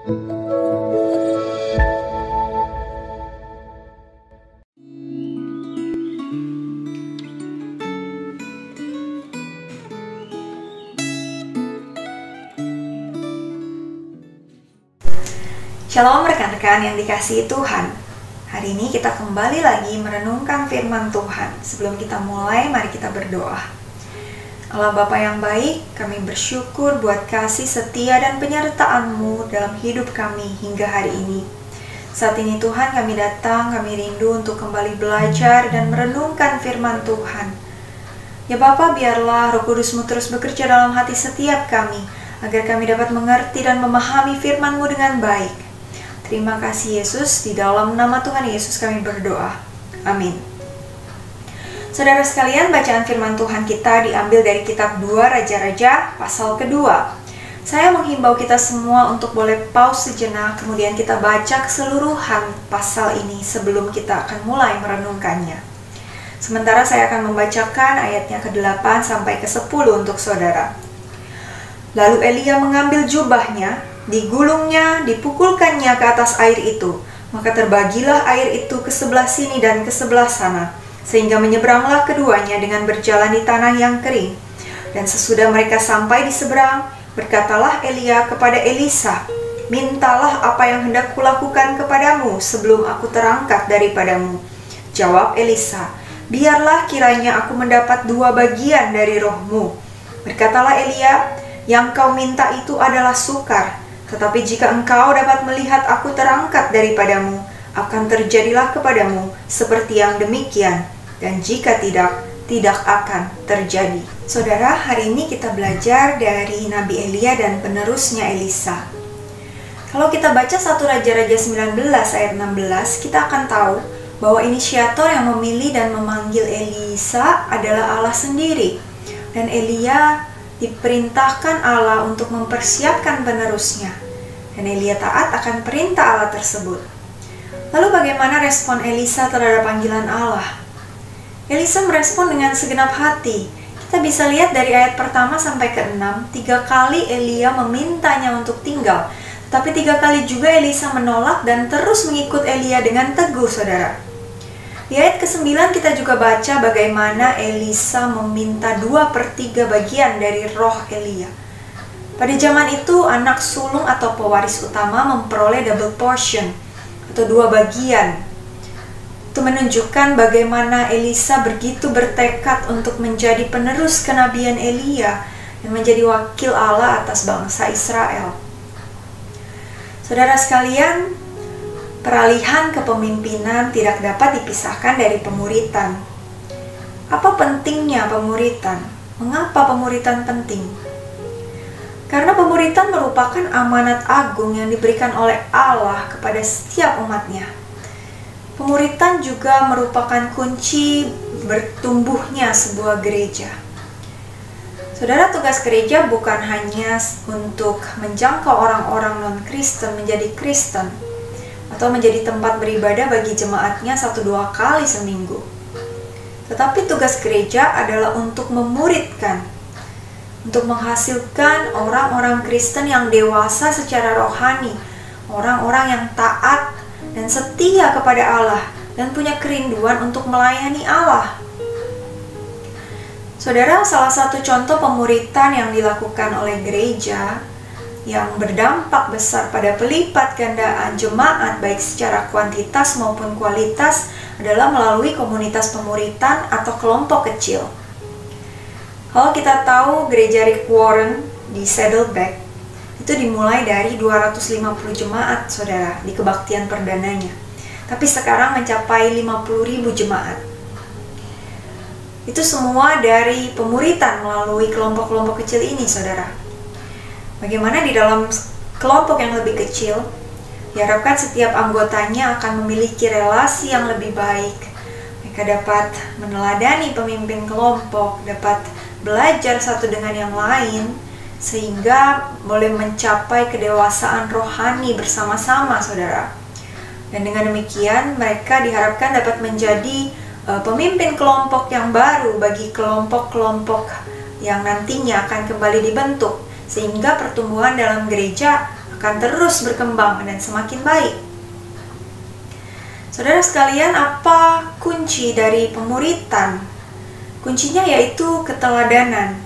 Shalom rekan-rekan yang dikasihi Tuhan. Hari ini kita kembali lagi merenungkan firman Tuhan. Sebelum kita mulai, mari kita berdoa. Allah Bapa yang baik, kami bersyukur buat kasih setia dan penyertaan-Mu dalam hidup kami hingga hari ini. Saat ini Tuhan kami datang, kami rindu untuk kembali belajar dan merenungkan firman Tuhan. Ya Bapa, biarlah Roh Kudus-Mu terus bekerja dalam hati setiap kami, agar kami dapat mengerti dan memahami firman-Mu dengan baik. Terima kasih Yesus, di dalam nama Tuhan Yesus kami berdoa. Amin. Saudara sekalian, bacaan firman Tuhan kita diambil dari kitab 2 Raja-Raja pasal kedua. Saya menghimbau kita semua untuk boleh pause sejenak, kemudian kita baca keseluruhan pasal ini sebelum kita akan mulai merenungkannya. Sementara saya akan membacakan ayatnya ke-8 sampai ke-10 untuk saudara. Lalu Elia mengambil jubahnya, digulungnya, dipukulkannya ke atas air itu. Maka terbagilah air itu ke sebelah sini dan ke sebelah sana, sehingga menyeberanglah keduanya dengan berjalan di tanah yang kering. Dan sesudah mereka sampai di seberang, berkatalah Elia kepada Elisa, "Mintalah apa yang hendak kulakukan kepadamu sebelum aku terangkat daripadamu." Jawab Elisa, "Biarlah kiranya aku mendapat 2 bagian dari rohmu." Berkatalah Elia, "Yang kau minta itu adalah sukar. Tetapi jika engkau dapat melihat aku terangkat daripadamu, akan terjadilah kepadamu seperti yang demikian. Dan jika tidak, tidak akan terjadi." Saudara, hari ini kita belajar dari Nabi Elia dan penerusnya Elisa. Kalau kita baca 1 Raja-Raja 19 ayat 16, kita akan tahu bahwa inisiator yang memilih dan memanggil Elisa adalah Allah sendiri. Dan Elia diperintahkan Allah untuk mempersiapkan penerusnya, dan Elia taat akan perintah Allah tersebut. Lalu bagaimana respon Elisa terhadap panggilan Allah? Elisa merespon dengan segenap hati. Kita bisa lihat dari ayat pertama sampai ke-6, 3 kali Elia memintanya untuk tinggal, tapi 3 kali juga Elisa menolak dan terus mengikut Elia dengan teguh, saudara. Di ayat ke-9 kita juga baca bagaimana Elisa meminta 2/3 bagian dari roh Elia. Pada zaman itu, anak sulung atau pewaris utama memperoleh double portion atau 2 bagian. Itu menunjukkan bagaimana Elisa begitu bertekad untuk menjadi penerus kenabian Elia dan menjadi wakil Allah atas bangsa Israel. Saudara sekalian, peralihan kepemimpinan tidak dapat dipisahkan dari pemuritan. Apa pentingnya pemuritan? Mengapa pemuritan penting? Karena pemuritan merupakan amanat agung yang diberikan oleh Allah kepada setiap umatnya. Pemuritan juga merupakan kunci bertumbuhnya sebuah gereja. Saudara, tugas gereja bukan hanya untuk menjangkau orang-orang non-Kristen menjadi Kristen, atau menjadi tempat beribadah bagi jemaatnya 1-2 kali seminggu. Tetapi tugas gereja adalah untuk memuridkan, untuk menghasilkan orang-orang Kristen yang dewasa secara rohani, orang-orang yang taat dan setia kepada Allah, dan punya kerinduan untuk melayani Allah. Saudara, salah satu contoh pemuritan yang dilakukan oleh gereja yang berdampak besar pada pelipat gandaan jemaat baik secara kuantitas maupun kualitas adalah melalui komunitas pemuritan atau kelompok kecil. Kalau kita tahu gereja Rick Warren di Saddleback itu dimulai dari 250 jemaat, saudara, di kebaktian perdananya. Tapi sekarang mencapai 50.000 jemaat. Itu semua dari pemuritan melalui kelompok-kelompok kecil ini, saudara. Bagaimana di dalam kelompok yang lebih kecil, diharapkan setiap anggotanya akan memiliki relasi yang lebih baik. Mereka dapat meneladani pemimpin kelompok, dapat belajar satu dengan yang lain, sehingga boleh mencapai kedewasaan rohani bersama-sama, saudara. Dan dengan demikian, mereka diharapkan dapat menjadi pemimpin kelompok yang baru bagi kelompok-kelompok yang nantinya akan kembali dibentuk, sehingga pertumbuhan dalam gereja akan akan terus berkembang dan semakin baik. Saudara sekalian, apa kunci dari pemuritan? Kuncinya yaitu keteladanan.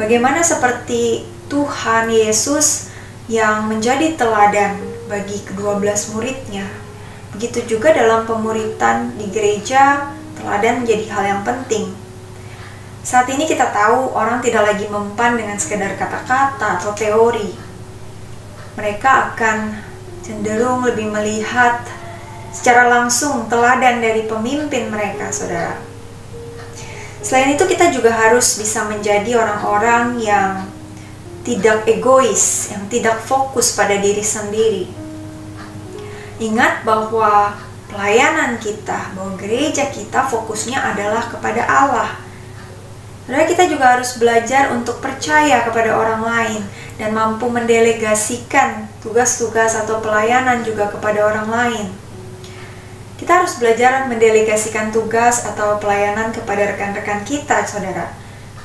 Bagaimana seperti Tuhan Yesus yang menjadi teladan bagi ke-12 muridnya. Begitu juga dalam pemuritan di gereja, teladan menjadi hal yang penting. Saat ini kita tahu orang tidak lagi mempan dengan sekedar kata-kata atau teori. Mereka akan cenderung lebih melihat secara langsung teladan dari pemimpin mereka, saudara. Selain itu, kita juga harus bisa menjadi orang-orang yang tidak egois, yang tidak fokus pada diri sendiri. Ingat bahwa pelayanan kita, bahwa gereja kita fokusnya adalah kepada Allah. Saudara, kita juga harus belajar untuk percaya kepada orang lain dan mampu mendelegasikan tugas-tugas atau pelayanan juga kepada orang lain. Kita harus belajar mendelegasikan tugas atau pelayanan kepada rekan-rekan kita, saudara,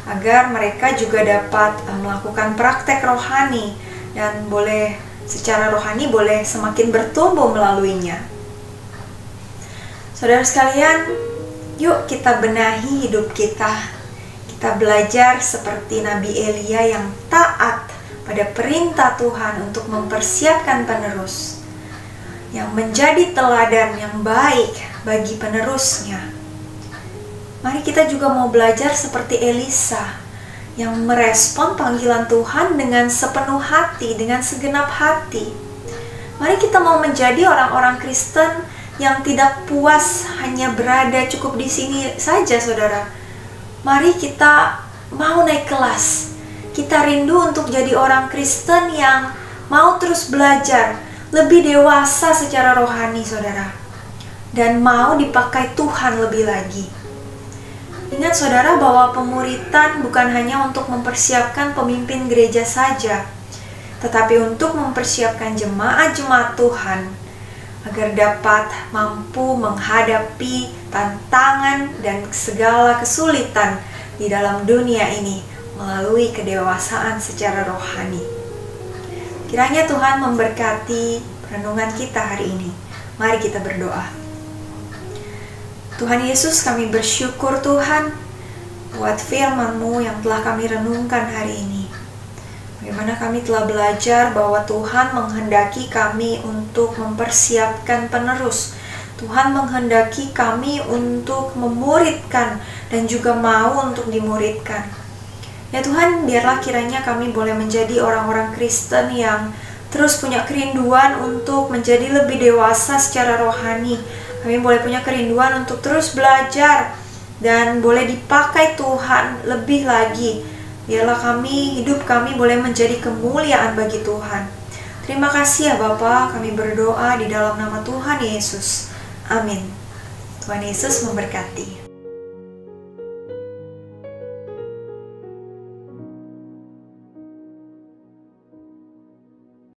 agar mereka juga dapat melakukan praktek rohani dan secara rohani boleh semakin bertumbuh melaluinya. Saudara sekalian, yuk kita benahi hidup kita. Kita belajar seperti Nabi Elia yang taat pada perintah Tuhan untuk mempersiapkan penerus, yang menjadi teladan yang baik bagi penerusnya. Mari kita juga mau belajar seperti Elisa yang merespon panggilan Tuhan dengan sepenuh hati, dengan segenap hati. Mari kita mau menjadi orang-orang Kristen yang tidak puas hanya berada cukup di sini saja, saudara. Mari kita mau naik kelas. Kita rindu untuk jadi orang Kristen yang mau terus belajar, lebih dewasa secara rohani, saudara, dan mau dipakai Tuhan lebih lagi. Ingat, saudara, bahwa pemuritan bukan hanya untuk mempersiapkan pemimpin gereja saja, tetapi untuk mempersiapkan jemaat-jemaat Tuhan agar dapat mampu menghadapi tantangan dan segala kesulitan di dalam dunia ini melalui kedewasaan secara rohani. Kiranya Tuhan memberkati renungan kita hari ini. Mari kita berdoa. Tuhan Yesus, kami bersyukur Tuhan buat firman-Mu yang telah kami renungkan hari ini. Bagaimana kami telah belajar bahwa Tuhan menghendaki kami untuk mempersiapkan penerus. Tuhan menghendaki kami untuk memuridkan dan juga mau untuk dimuridkan. Ya Tuhan, biarlah kiranya kami boleh menjadi orang-orang Kristen yang terus punya kerinduan untuk menjadi lebih dewasa secara rohani. Kami boleh punya kerinduan untuk terus belajar dan boleh dipakai Tuhan lebih lagi. Biarlah hidup kami boleh menjadi kemuliaan bagi Tuhan. Terima kasih ya Bapa, kami berdoa di dalam nama Tuhan Yesus. Amin. Tuhan Yesus memberkati.